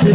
Era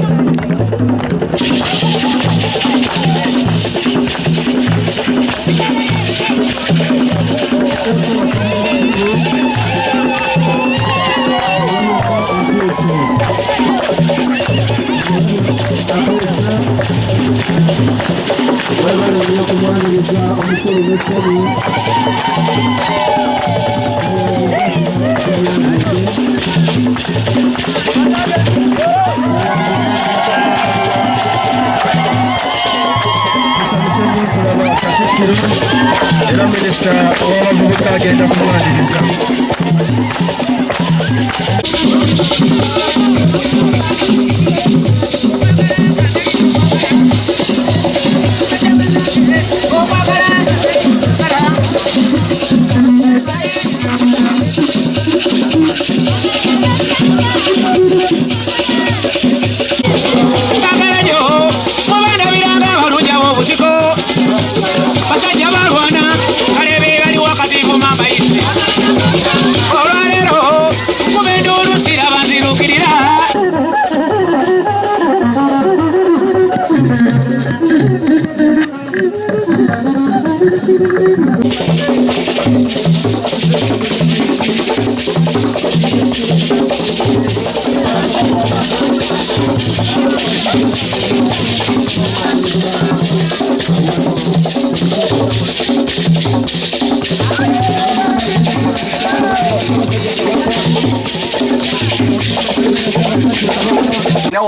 minisita w'abavubuka agenda kumwaniriza.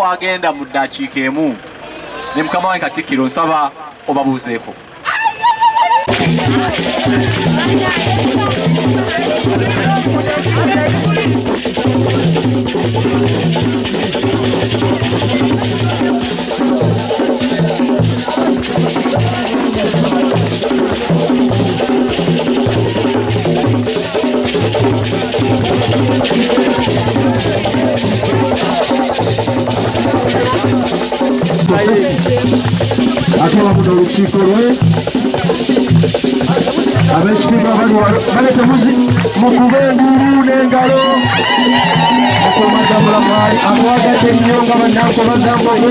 Wagenda mu ddakiika emu ne mukama wange Katikkiro nsaba obabuuzeeko. Atuwa muda olukiiko lwe ab'ekitiibwa balete mukube engulu n'engalo okumaza mulamwali atwagadde nnyo nga bannankobaza mbogo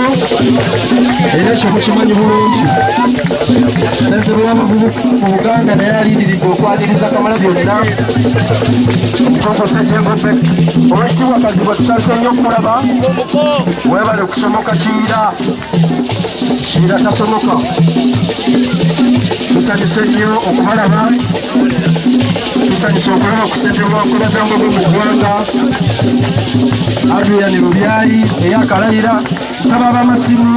era ekyo mukimanyi bulungi. Ssentebe w'abavubuka mu Buganda naye alindiridde okwaniriza Kamalabyonna Mukoko Ssejjengobe. Oweekitiibwa Kazibwe tusanze nnyo okulaba, weebale kusomoka Kiira tasomoka. Tusanyuse nnyo okubalaba, tusanyuse okulaba ku ssentebe w'abakobaza mbogo mu ggwanga Adrian Lubyayi eyakalayira. Nsaba ab'amasimu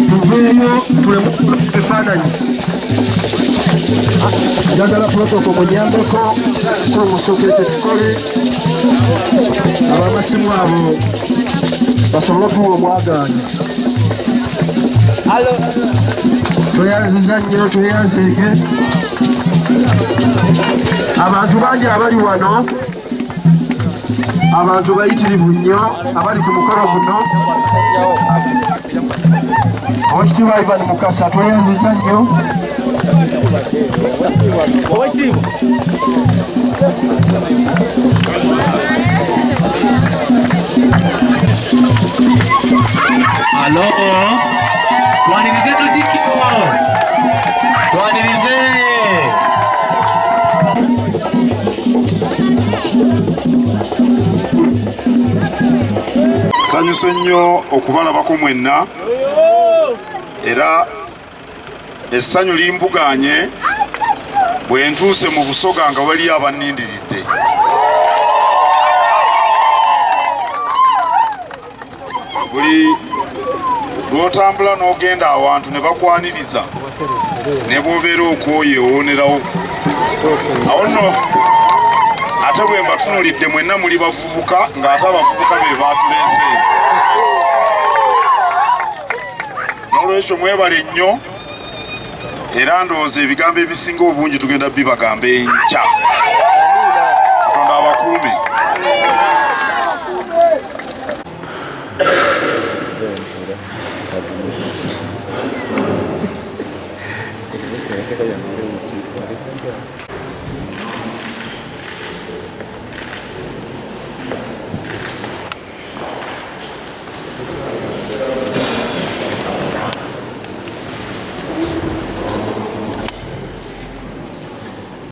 tuveeyo tulemu ebifaananyi. Njagala protoko munyambeko kumusokeete kikole ab'amasimu abo basobole okuwa omwagaanya. Tweyanziza nnyo, tweyanzeeke. Abantu bangi abali wano, abantu bayitirivu nnyo abali ku mukolo guno. Oweekitiibwa Ivan Mukasa tweyanziza nnyo. Alo, twanirize Katikkiro, twanirize. Nsanyuse nnyo okubalabako mwenna era essanyu limbuganye bwe ntuuse mu Busoga nga waliyo abannindiridde. Buli lw'otambula n'ogenda awantu ne bakwaniriza ne bw'obeera okwoye owonerawo. Awo nno ate bwe mbatunulidde mwenna muli bavubuka ng'ate abavubuka be baatuleese. N'olwekyo mwebale nnyo era ndowooza ebigambo ebisinga obungi tugenda bibagamba enkya. Katonda abakuume.